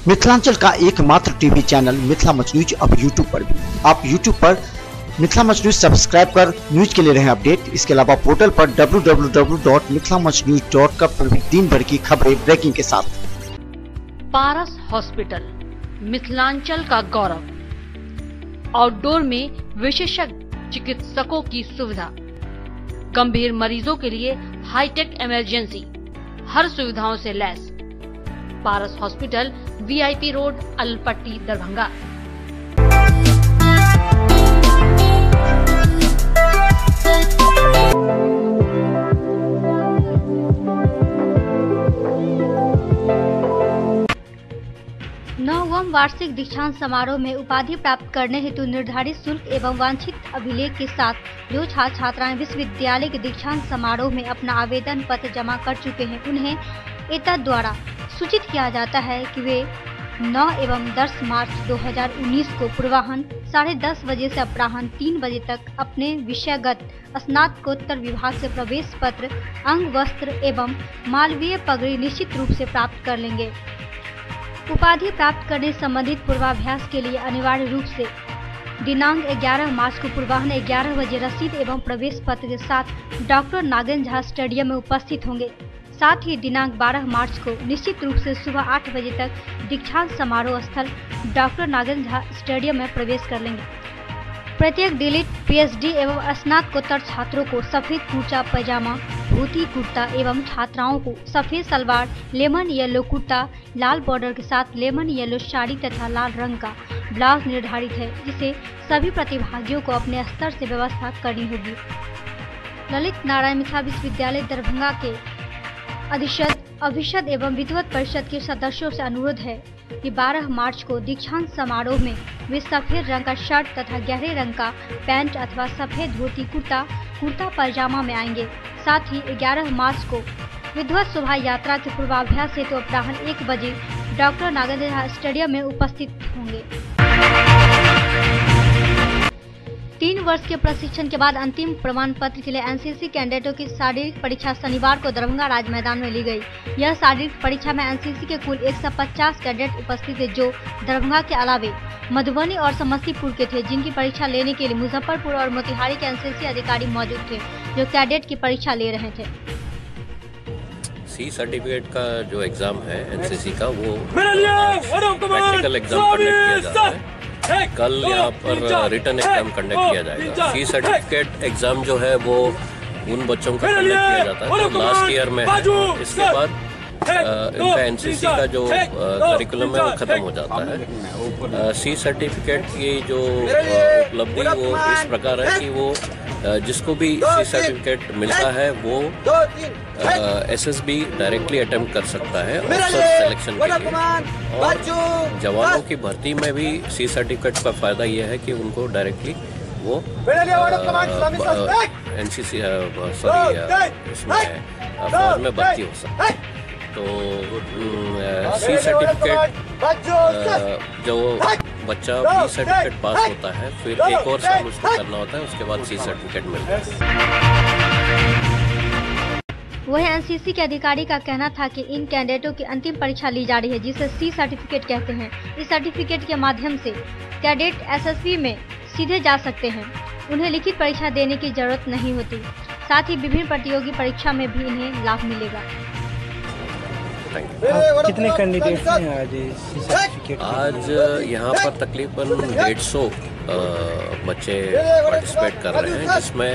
मिथिलांचल का एकमात्र TV channel Mithila much news अब यूट्यूब पर भी। आप यूट्यूब पर मिथिला मच न्यूज सब्सक्राइब कर न्यूज के लिए रहे अपडेट। इसके अलावा पोर्टल पर www.mithilamachnews.com पर भी दिन भर की खबरें ब्रेकिंग के साथ। पारस हॉस्पिटल मिथिलांचल का गौरव। आउटडोर में विशेषज्ञ चिकित्सकों की सुविधा, गंभीर मरीजों के लिए हाईटेक इमरजेंसी, हर सुविधाओं से लैस। पारस हॉस्पिटल, वीआईपी रोड, अलपट्टी, दरभंगा। नवम वार्षिक दीक्षांत समारोह में उपाधि प्राप्त करने हेतु निर्धारित शुल्क एवं वांछित अभिलेख के साथ जो छात्र छात्राएं विश्वविद्यालय के दीक्षांत समारोह में अपना आवेदन पत्र जमा कर चुके हैं, उन्हें एतद द्वारा सूचित किया जाता है कि वे 9 एवं 10 मार्च 2019 को पूर्वाह्न 10:30 बजे से अपराह्न 3 बजे तक अपने विषयगत स्नातकोत्तर विभाग से प्रवेश पत्र, अंग वस्त्र एवं मालवीय पगड़ी निश्चित रूप से प्राप्त कर लेंगे। उपाधि प्राप्त करने संबंधित पूर्वाभ्यास के लिए अनिवार्य रूप से दिनांक 11 मार्च को पूर्वाह्न 11 बजे रसीद एवं प्रवेश पत्र के साथ डॉक्टर नागेंद्र झा स्टेडियम में उपस्थित होंगे। साथ ही दिनांक 12 मार्च को निश्चित रूप से सुबह 8 बजे तक दीक्षांत समारोह स्थल डॉक्टर नागेंद्र झा स्टेडियम में प्रवेश कर लेंगे। प्रत्येक डिलीट पीएचडी एवं स्नातकोत्तर छात्रों को सफेद कुर्ता पैजामा, धोती कुर्ता एवं छात्राओं को सफेद सलवार, लेमन येलो कुर्ता, लाल बॉर्डर के साथ लेमन येलो साड़ी तथा लाल रंग का ब्लाउज निर्धारित है, जिसे सभी प्रतिभागियों को अपने स्तर से व्यवस्था करनी होगी। ललित नारायण मिथिला विश्वविद्यालय दरभंगा के अभिषद एवं विद्वत परिषद के सदस्यों से अनुरोध है कि 12 मार्च को दीक्षांत समारोह में वे सफेद रंग का शर्ट तथा गहरे रंग का पैंट अथवा सफेद धोती कुर्ता पैजामा में आएंगे। साथ ही 11 मार्च को विद्वत शोभा यात्रा के पूर्वाभ्यास हेतु अपराह्न 1 बजे डॉक्टर नागेंद्र झा स्टेडियम में उपस्थित होंगे। 3 वर्ष के प्रशिक्षण के बाद अंतिम प्रमाण पत्र के लिए एनसीसी कैडेटों की शारीरिक परीक्षा शनिवार को दरभंगा राज मैदान में ली गई। यह शारीरिक परीक्षा में एनसीसी के कुल 150 कैडेट उपस्थित थे, जो दरभंगा के अलावे मधुबनी और समस्तीपुर के थे, जिनकी परीक्षा लेने के लिए मुजफ्फरपुर और मोतिहारी के एनसीसी अधिकारी मौजूद थे, जो कैडेट की परीक्षा ले रहे थे। सी सर्टिफिकेट का जो एग्जाम है एनसीसी का, वो प्रैक्टिकल एग्जाम कंडक्ट किया जा रहा है। कल यहाँ पर रिटन एग्जाम कंडक्ट किया जाएगा। सी सर्टिफिकेट एग्जाम जो है वो उन बच्चों का कंडक्ट किया जाता है जो लास्ट ईयर में है। इसके बाद इनका एनसीसी का जो करिकुलम है वो खत्म हो जाता है। सी सर्टिफिकेट की जो उपलब्धि वो इस प्रकार है कि वो जिसको भी सी सर्टिफिकेट मिलता है वो एसएसबी डायरेक्टली अटेम्प्ट कर सकता है ऑफिसर सिलेक्शन के लिए। और जवानों की भर्ती में भी सी सर्टिफिकेट का फायदा ये है कि उनको डायरेक्टली वो एनसीसी इसमें फौज में भर्ती हो सकता है। तो सी सर्टिफिकेट जो बच्चा बी सर्टिफिकेट पास होता है, फिर एक और साल उसको करना होता है, उसके बाद सी सर्टिफिकेट मिलता है। वही एनसीसी के अधिकारी का कहना था कि इन कैडेटों की अंतिम परीक्षा ली जा रही है, जिसे सी सर्टिफिकेट कहते हैं। इस सर्टिफिकेट के माध्यम से कैडेट एसएसबी में सीधे जा सकते हैं, उन्हें लिखित परीक्षा देने की जरूरत नहीं होती। साथ ही विभिन्न प्रतियोगी परीक्षा में भी इन्हें लाभ मिलेगा। कितने कैंडिडेट हैं आज सी सर्टिफिकेट? आज यहाँ पर तकरीबन 150 बच्चे पार्टिसिपेट कर रहे हैं, जिसमें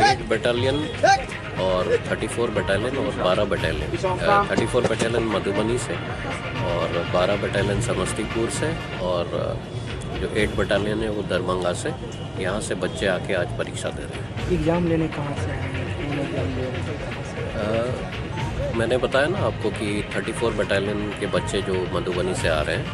8 बटालियन और 34 बटालियन और 12 बटालियन। 34 बटालियन मधुबनी से और 12 बटालियन समस्तीपुर से और जो 8 बटालियन है वो दरभंगा से। यहाँ से बच्चे आके आज परीक्षा दे रहे हैं। एग्जाम लेने कहाँ से आए? मैंने बताया ना आपको कि 34 बटालियन के बच्चे जो मधुबनी से आ रहे हैं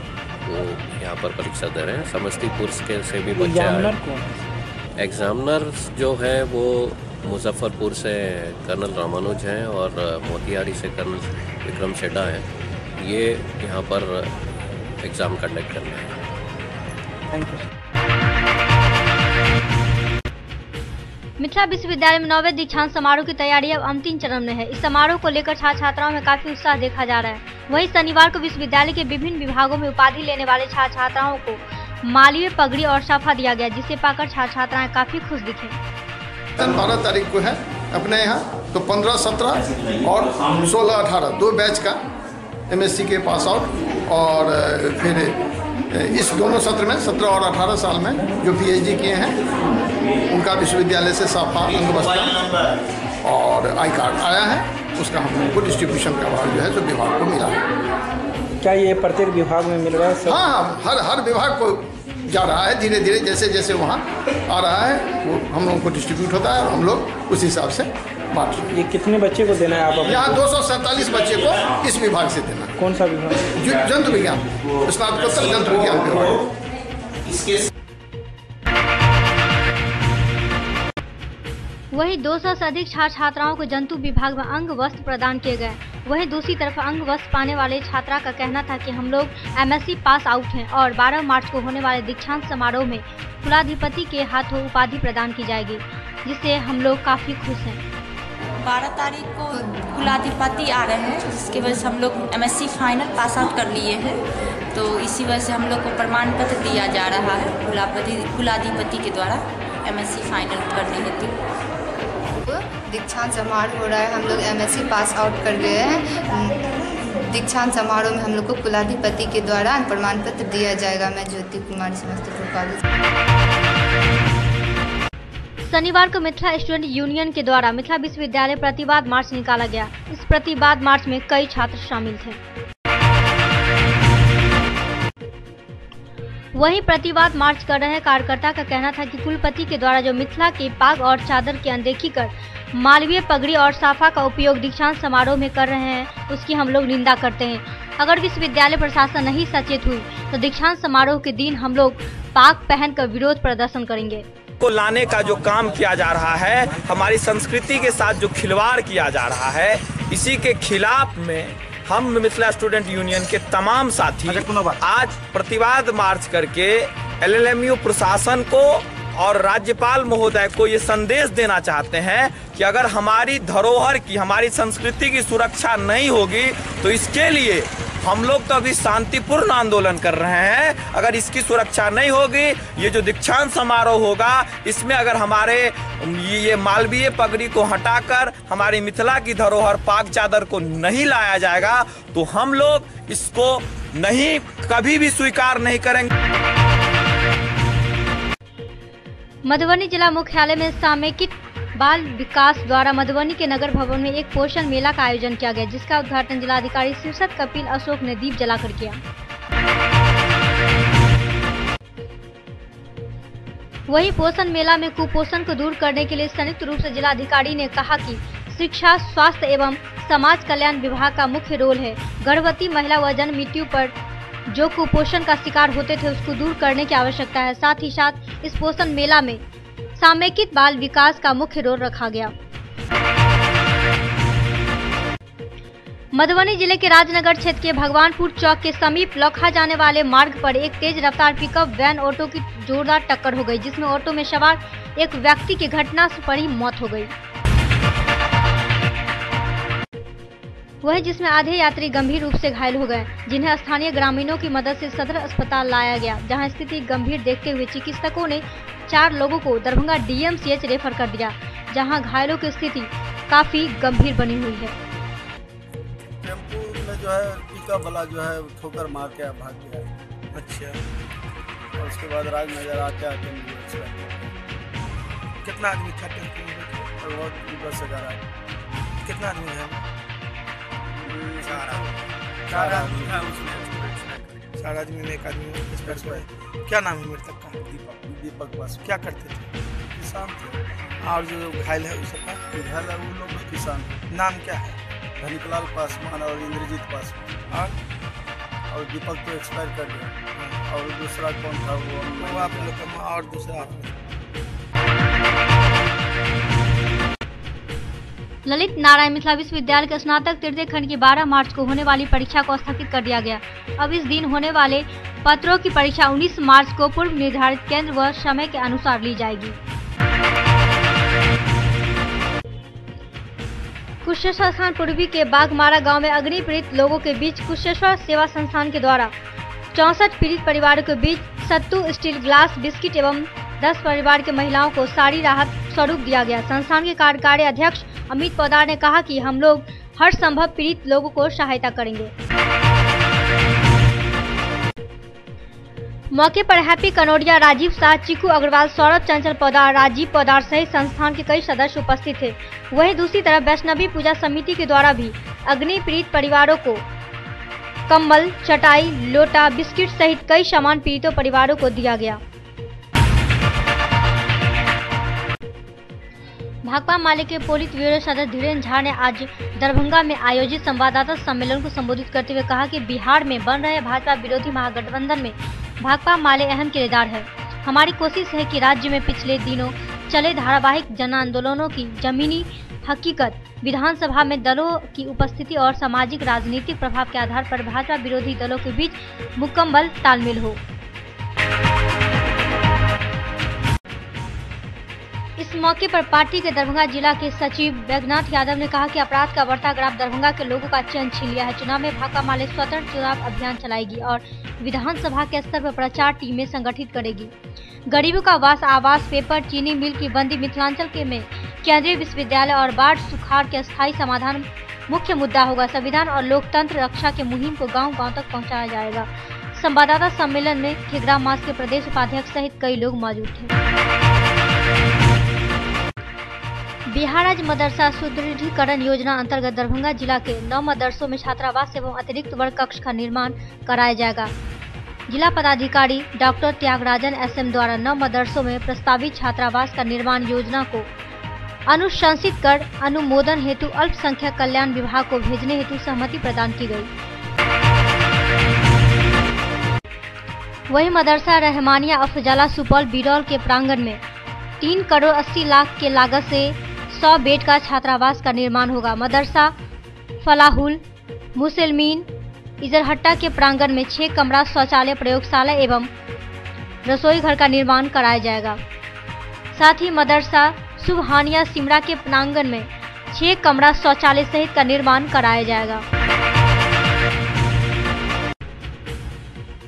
वो यहाँ पर परीक्षा दे रहे हैं। समस्तीपुर के से भी बच्चे आ रहे हैं। एग्जामिनर जो है वो मुजफ्फरपुर से कर्नल रामानुज हैं और मोतिहारी से कर्नल विक्रम शेड्डा हैं। ये यहाँ पर एग्ज़ाम कंडक्ट करना है। Thank you. मिथिला विश्वविद्यालय में 9वें दीक्षांत समारोह की तैयारी अब अंतिम चरण में है। इस समारोह को लेकर छात्र छात्राओं में काफी उत्साह देखा जा रहा है। वहीं शनिवार को विश्वविद्यालय के विभिन्न विभागों में उपाधि लेने वाले छात्र छात्राओं को मालवीय पगड़ी और साफा दिया गया, जिसे पाकर छात्र छात्राएं काफी खुश दिखे। 12 तारीख को है अपने यहाँ, तो 15, 17 और 16, 18 2 बैच का MSc के पास आउट, और फिर इस दोनों सत्र में 17 और 18 साल में जो PhD किए हैं उनका विश्वविद्यालय से साफा, अंगवस्त्र और आई कार्ड आया है। उसका हम लोग को डिस्ट्रीब्यूशन का भाग जो है जो विभाग को मिला है। क्या ये प्रत्येक विभाग में मिल रहा है सर? हाँ, हर विभाग को जा रहा है धीरे धीरे, जैसे जैसे वहाँ आ रहा है वो हम लोगों को डिस्ट्रीब्यूट होता है और हम लोग उस हिसाब से बांट रहे हैं। ये कितने बच्चे को देना है आप? यहाँ 247 बच्चे को इस विभाग से देना। कौन सा विभाग? जंतु विज्ञान, स्नातकोत्तर जंतु विज्ञान विभाग। वहीं 200 से अधिक छात्र छात्राओं को जंतु विभाग में अंग वस्त्र प्रदान किए गए। वहीं दूसरी तरफ अंग वस्त्र पाने वाले छात्रा का कहना था कि हम लोग MSc पास आउट हैं और 12 मार्च को होने वाले दीक्षांत समारोह में कुलाधिपति के हाथों उपाधि प्रदान की जाएगी, जिससे हम लोग काफी खुश हैं। 12 तारीख को कुलाधिपति आ रहे हैं, जिसकी वजह से हम लोग MSc फाइनल पास आउट कर लिए हैं, तो इसी वजह से हम लोग को प्रमाण पत्र दिया जा रहा है कुलाधिपति के द्वारा MSc फाइनल करने हेतु। दीक्षांत समारोह हो रहा है, हम लोग MSc पास आउट कर गए हैं। दीक्षांत समारोह में हम लोग को कुलाधिपति के द्वारा प्रमाण पत्र दिया जाएगा। मैं ज्योति कुमारी समस्तीपुर कॉलेज। शनिवार को मिथिला स्टूडेंट यूनियन के द्वारा मिथिला विश्वविद्यालय प्रतिवाद मार्च निकाला गया। इस प्रतिवाद मार्च में कई छात्र शामिल थे। वहीं प्रतिवाद मार्च कर रहे कार्यकर्ता का कहना था कि कुलपति के द्वारा जो मिथिला के पाग और चादर की अनदेखी कर मालवीय पगड़ी और साफा का उपयोग दीक्षांत समारोह में कर रहे हैं, उसकी हम लोग निंदा करते हैं। अगर विश्वविद्यालय प्रशासन नहीं सचेत हुई तो दीक्षांत समारोह के दिन हम लोग पाग पहनकर विरोध प्रदर्शन करेंगे। को लाने का जो काम किया जा रहा है, हमारी संस्कृति के साथ जो खिलवाड़ किया जा रहा है, इसी के खिलाफ में हम मिथिला स्टूडेंट यूनियन के तमाम साथी आज प्रतिवाद मार्च करके LLMU प्रशासन को और राज्यपाल महोदय को ये संदेश देना चाहते हैं कि अगर हमारी धरोहर की, हमारी संस्कृति की सुरक्षा नहीं होगी तो इसके लिए हम लोग तो अभी शांतिपूर्ण आंदोलन कर रहे हैं। अगर इसकी सुरक्षा नहीं होगी, ये जो दीक्षांत समारोह होगा, इसमें अगर हमारे ये मालवीय पगड़ी को हटाकर हमारी मिथिला की धरोहर पाग चादर को नहीं लाया जाएगा तो हम लोग इसको नहीं, कभी भी स्वीकार नहीं करेंगे। मधुबनी जिला मुख्यालय में सामयिक बाल विकास द्वारा मधुबनी के नगर भवन में एक पोषण मेला का आयोजन किया गया, जिसका उद्घाटन जिलाधिकारी शीर्षद कपिल अशोक ने दीप जलाकर किया। वहीं पोषण मेला में कुपोषण को दूर करने के लिए संयुक्त रूप से जिलाधिकारी ने कहा कि शिक्षा, स्वास्थ्य एवं समाज कल्याण विभाग का मुख्य रोल है। गर्भवती महिला व जन्म मृत्यु पर जो कुपोषण का शिकार होते थे उसको दूर करने की आवश्यकता है। साथ ही साथ इस पोषण मेला में सामयिक बाल विकास का मुख्य रोल रखा गया। मधुबनी जिले के राजनगर क्षेत्र के भगवानपुर चौक के समीप लौखा जाने वाले मार्ग पर एक तेज रफ्तार पिकअप वैन ऑटो की जोरदार टक्कर हो गई, जिसमें ऑटो में सवार एक व्यक्ति की घटना से पर ही मौत हो गई, वह जिसमें आधे यात्री गंभीर रूप से घायल हो गए, जिन्हें स्थानीय ग्रामीणों की मदद से सदर अस्पताल लाया गया, जहां स्थिति गंभीर देखते हुए चिकित्सकों ने 4 लोगों को दरभंगा DMCH रेफर कर दिया, जहां घायलों की स्थिति काफी गंभीर बनी हुई है। टेम्पो में जो है पिकअप वाला जो है ठोकर मार के भाग गया। अच्छा, और उसके बाद राजनगर आते आते कितना आदमी था टेम्पो में? बहुत 10 हजार आदमी। कितना आदमी है? 4 आदमी है उसमें। 4 आदमी में 1 आदमी एक्सप्रेस हुआ है। क्या नाम है मृतक का? दीपक पास। क्या करते थे? किसान थे। और जो घायल है उसका? घायल है वो लोग भी किसान। नाम क्या है? धनिकलाल पासवान और इंद्रजीत पासवान। और दीपक तो एक्सपायर कर गया। और दूसरा कौन था वो आप लोग का? और दूसरा ललित नारायण मिथिला विश्वविद्यालय के स्नातक तृतीय खंड की 12 मार्च को होने वाली परीक्षा को स्थगित कर दिया गया। अब इस दिन होने वाले पत्रों की परीक्षा 19 मार्च को पूर्व निर्धारित केंद्र व समय के अनुसार ली जाएगी। कुशेश्वर स्थान पूर्वी के बाघमारा गांव में अग्नि पीड़ित लोगों के बीच कुशेश्वर सेवा संस्थान के द्वारा 64 पीड़ित परिवारों के बीच सत्तू, स्टील ग्लास, बिस्किट एवं 10 परिवार के महिलाओं को साड़ी राहत स्वरूप दिया गया। संस्थान के कार्यकारी अध्यक्ष अमित पोदार ने कहा कि हम लोग हर संभव पीड़ित लोगों को सहायता करेंगे। मौके पर हैप्पी कनौडिया, राजीव शाह, चिकू अग्रवाल, सौरभ चंचल पोदार, राजीव पोदार सहित संस्थान के कई सदस्य उपस्थित थे। वहीं दूसरी तरफ वैष्णवी पूजा समिति के द्वारा भी अग्नि पीड़ित परिवारों को कंबल, चटाई, लोटा, बिस्किट सहित कई सामान पीड़ितों परिवारों को दिया गया। भाकपा माले के पोलित ब्यूरो सदस्य धीरेन्द्र झा ने आज दरभंगा में आयोजित संवाददाता सम्मेलन को संबोधित करते हुए कहा कि बिहार में बन रहे भाजपा विरोधी महागठबंधन में भाकपा माले अहम किरदार है। हमारी कोशिश है कि राज्य में पिछले दिनों चले धारावाहिक जन आंदोलनों की जमीनी हकीकत विधानसभा में दलों की उपस्थिति और सामाजिक राजनीतिक प्रभाव के आधार पर भाजपा विरोधी दलों के बीच मुकम्मल तालमेल हो। इस मौके पर पार्टी के दरभंगा जिला के सचिव वैद्यनाथ यादव ने कहा कि अपराध का बढ़ता ग्राफ दरभंगा के लोगों का चैन छीन लिया है। चुनाव में भाकपा माले स्वतंत्र चुनाव अभियान चलाएगी और विधानसभा के स्तर पर प्रचार टीमें संगठित करेगी। गरीबों का वास, आवास, पेपर, चीनी मिल की बंदी, मिथिलांचल के में केंद्रीय विश्वविद्यालय और बाढ़ सुखाड़ के स्थायी समाधान मुख्य मुद्दा होगा। संविधान और लोकतंत्र रक्षा के मुहिम को गाँव-गाँव तक पहुँचाया जाएगा। संवाददाता सम्मेलन में ठेकरा मास के प्रदेश उपाध्यक्ष सहित कई लोग मौजूद थे। बिहार राज्य मदरसा सुदृढ़ीकरण योजना अंतर्गत दरभंगा जिला के 9 मदरसों में छात्रावास एवं अतिरिक्त वर्ग कक्ष का निर्माण कराया जाएगा। जिला पदाधिकारी डॉक्टर त्यागराजन एसएम द्वारा 9 मदरसों में प्रस्तावित छात्रावास का निर्माण योजना को अनुशंसित कर अनुमोदन हेतु अल्पसंख्यक कल्याण विभाग को भेजने हेतु सहमति प्रदान की गई। वहीं मदरसा रहमानिया अफजला सुपौल बिरौल के प्रांगण में 3 करोड़ 80 लाख के लागत से 100 बेड का छात्रावास का निर्माण होगा। मदरसा फलाहुल मुसलमीन इजरहट्टा के प्रांगण में 6 कमरा शौचालय, प्रयोगशाला एवं रसोई घर का निर्माण कराया जाएगा। साथ ही मदरसा सुबहानिया सिमरा के प्रांगण में 6 कमरा शौचालय सहित का निर्माण कराया जाएगा।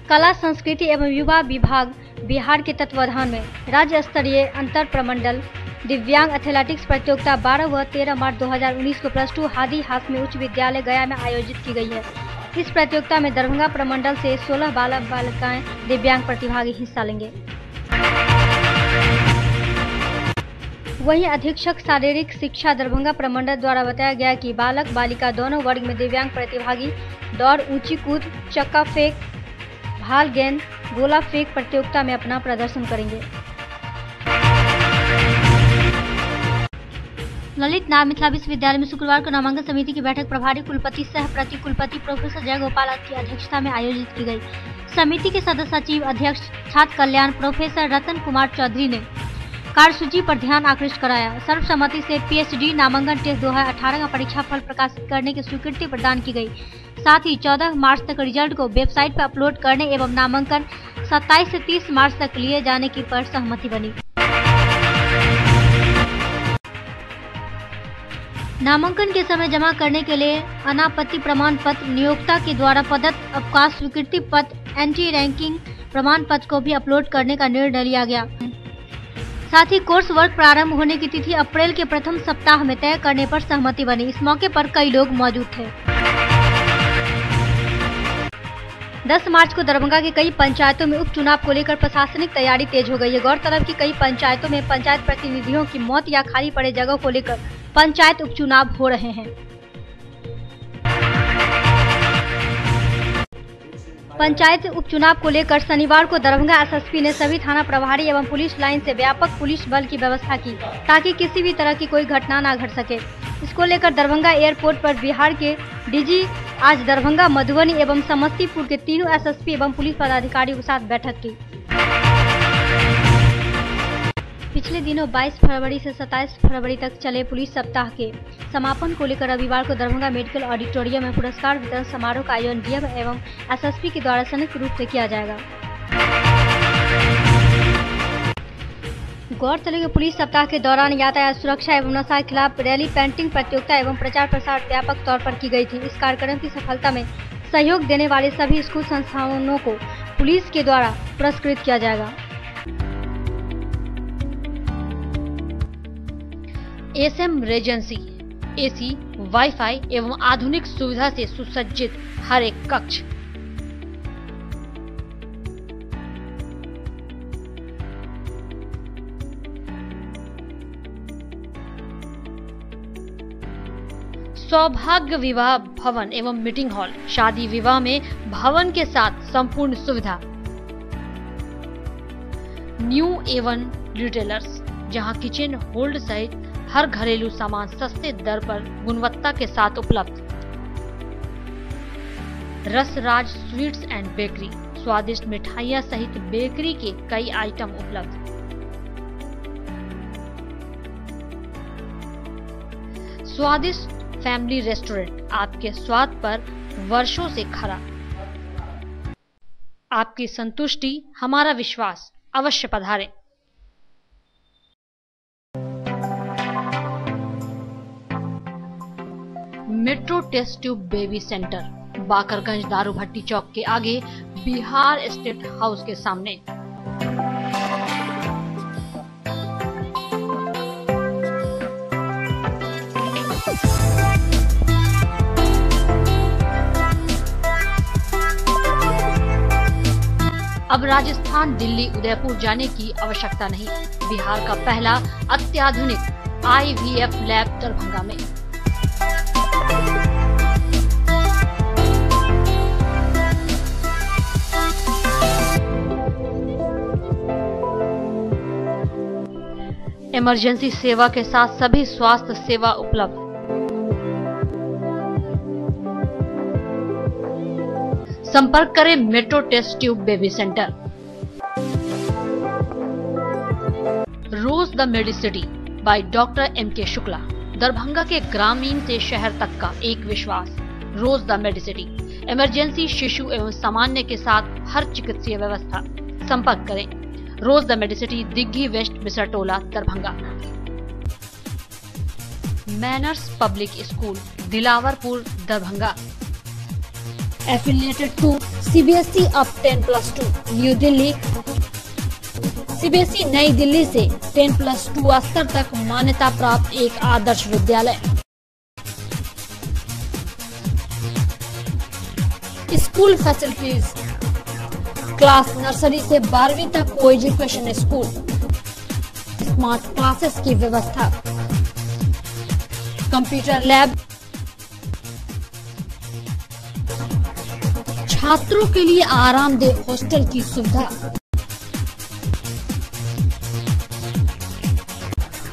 कला, संस्कृति एवं युवा विभाग बिहार के तत्वाधान में राज्य स्तरीय अंतर प्रमंडल दिव्यांग एथलेटिक्स प्रतियोगिता 12 व 13 मार्च 2019 को +2 हादी हाशमी उच्च विद्यालय गया में आयोजित की गई है। इस प्रतियोगिता में दरभंगा प्रमंडल से 16 बालक बालिकाएं दिव्यांग प्रतिभागी हिस्सा लेंगे। वहीं अधीक्षक शारीरिक शिक्षा दरभंगा प्रमंडल द्वारा बताया गया कि बालक बालिका दोनों वर्ग में दिव्यांग प्रतिभागी दौड़, ऊंची कूद, चक्का फेंक, भाल गेंद, गोला फेंक प्रतियोगिता में अपना प्रदर्शन करेंगे। ललित नाथ मिथिला विश्वविद्यालय में शुक्रवार को नामांकन समिति की बैठक प्रभारी कुलपति सह प्रति कुलपति प्रोफेसर जय गोपाल की अध्यक्षता में आयोजित की गई। समिति के सदस्य सचिव अध्यक्ष छात्र कल्याण प्रोफेसर रतन कुमार चौधरी ने कार्यसूची पर ध्यान आकृष्ट कराया। सर्वसम्मति से पीएचडी नामांकन टेस्ट 2018 का परीक्षा फल प्रकाशित करने की स्वीकृति प्रदान की गई। साथ ही 14 मार्च तक रिजल्ट को वेबसाइट पर अपलोड करने एवं नामांकन 27 से 30 मार्च तक लिए जाने की पर सहमति बनी। नामांकन के समय जमा करने के लिए अनापत्ति प्रमाण पत्र, नियोक्ता के द्वारा प्रदत्त अवकाश स्वीकृति पत्र, एंटी रैंकिंग प्रमाण पत्र को भी अपलोड करने का निर्णय लिया गया। साथ ही कोर्स वर्क प्रारंभ होने की तिथि अप्रैल के प्रथम सप्ताह में तय करने पर सहमति बनी। इस मौके पर कई लोग मौजूद थे। 10 मार्च को दरभंगा के कई पंचायतों में उपचुनाव को लेकर प्रशासनिक तैयारी तेज हो गई है। गौरतलब की कई पंचायतों में पंचायत प्रतिनिधियों की मौत या खाली पड़े जगहों को लेकर पंचायत उपचुनाव हो रहे हैं। पंचायत उपचुनाव को लेकर शनिवार को दरभंगा एसएसपी ने सभी थाना प्रभारी एवं पुलिस लाइन से व्यापक पुलिस बल की व्यवस्था की ताकि किसी भी तरह की कोई घटना न घट सके। इसको लेकर दरभंगा एयरपोर्ट पर बिहार के डीजी आज दरभंगा, मधुबनी एवं समस्तीपुर के तीनों एसएसपी एवं पुलिस पदाधिकारियों के साथ बैठक की। पिछले दिनों 22 फरवरी से 27 फरवरी तक चले पुलिस सप्ताह के समापन को लेकर रविवार को दरभंगा मेडिकल ऑडिटोरियम में पुरस्कार वितरण समारोह का आयोजन डीएम एवं एसएसपी के द्वारा संयुक्त रूप से किया जाएगा। गौरतलब है कि पुलिस सप्ताह के दौरान यातायात सुरक्षा एवं नशा के खिलाफ रैली, पेंटिंग प्रतियोगिता एवं प्रचार प्रसार व्यापक तौर पर की गई थी। इस कार्यक्रम की सफलता में सहयोग देने वाले सभी स्कूल संस्थानों को पुलिस के द्वारा पुरस्कृत किया जाएगा। एसएम रेजेंसी एसी, वाईफाई एवं आधुनिक सुविधा से सुसज्जित हर एक कक्ष। सौभाग्य विवाह भवन एवं मीटिंग हॉल, शादी विवाह में भवन के साथ संपूर्ण सुविधा। न्यू एवन रिटेलर्स, जहां किचन होल्ड सहित हर घरेलू सामान सस्ते दर पर गुणवत्ता के साथ उपलब्ध। रसराज स्वीट्स एंड बेकरी, स्वादिष्ट मिठाइयां सहित बेकरी के कई आइटम उपलब्ध। स्वादिष्ट फैमिली रेस्टोरेंट, आपके स्वाद पर वर्षों से खरा। आपकी संतुष्टि हमारा विश्वास, अवश्य पधारें। Metro test tube baby centre, Bakarganj Daru Bhatti चौक के आगे, बिहार स्टेट हाउस के सामने। अब राजस्थान, दिल्ली, उदयपुर जाने की आवश्यकता नहीं। बिहार का पहला अत्याधुनिक IVF लैब दरभंगा में। इमरजेंसी सेवा के साथ सभी स्वास्थ्य सेवा उपलब्ध। संपर्क करें metro test tube baby centre. Rose the Medicity by doctor MK Shukla, Darbhanga के ग्रामीण से शहर तक का एक विश्वास। रोज द मेडिसिटी, इमरजेंसी, शिशु एवं सामान्य के साथ हर चिकित्सीय व्यवस्था। संपर्क करें Rose the Medicity, Digghi west, Bisartola, Darbhanga. Manners public school, Dilawarpur, Darbhanga. Affiliated to CBSE up 10+2, new Delhi. CBSE नई दिल्ली से 10+2 स्तर तक मान्यता प्राप्त एक Adarsh Vidyalaya. School facilities, class nursery से 12वीं तक को एजुकेशन स्कूल, स्मार्ट क्लासेस की व्यवस्था, कंप्यूटर लैब, छात्रों के लिए आरामदेह हॉस्टल की सुविधा,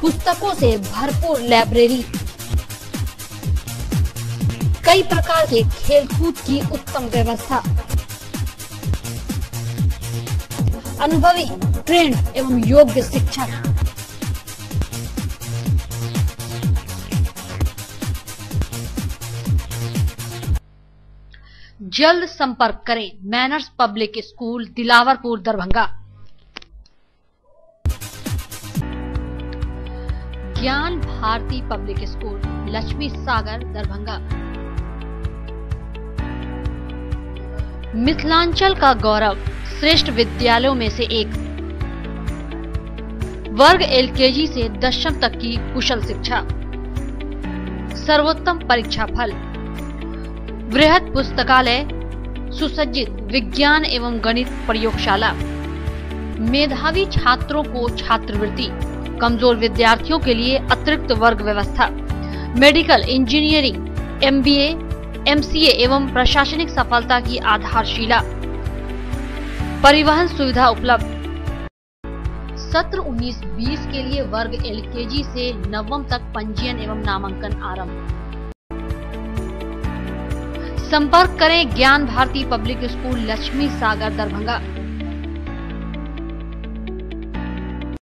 पुस्तकों से भरपूर लाइब्रेरी, कई प्रकार के खेलकूद की उत्तम व्यवस्था, अनुभवी, ट्रेंड एवं योग्य शिक्षक। जल्द संपर्क करें manners public school, Dilawarpur, Darbhanga. ज्ञान भारती पब्लिक स्कूल, लक्ष्मी सागर, दरभंगा। मिथिलांचल का गौरव, श्रेष्ठ विद्यालयों में से एक। वर्ग LKG से 10वीं तक की कुशल शिक्षा, सर्वोत्तम परीक्षा फल, वृहद पुस्तकालय, सुसज्जित विज्ञान एवं गणित प्रयोगशाला, मेधावी छात्रों को छात्रवृत्ति, कमजोर विद्यार्थियों के लिए अतिरिक्त वर्ग व्यवस्था, मेडिकल, इंजीनियरिंग, MBA, MCA एवं प्रशासनिक सफलता की आधारशिला, परिवहन सुविधा उपलब्ध। सत्र 19-20 के लिए वर्ग LKG से 9वीं तक पंजीयन एवं नामांकन आरंभ। संपर्क करें ज्ञान भारती पब्लिक स्कूल, लक्ष्मी सागर, दरभंगा।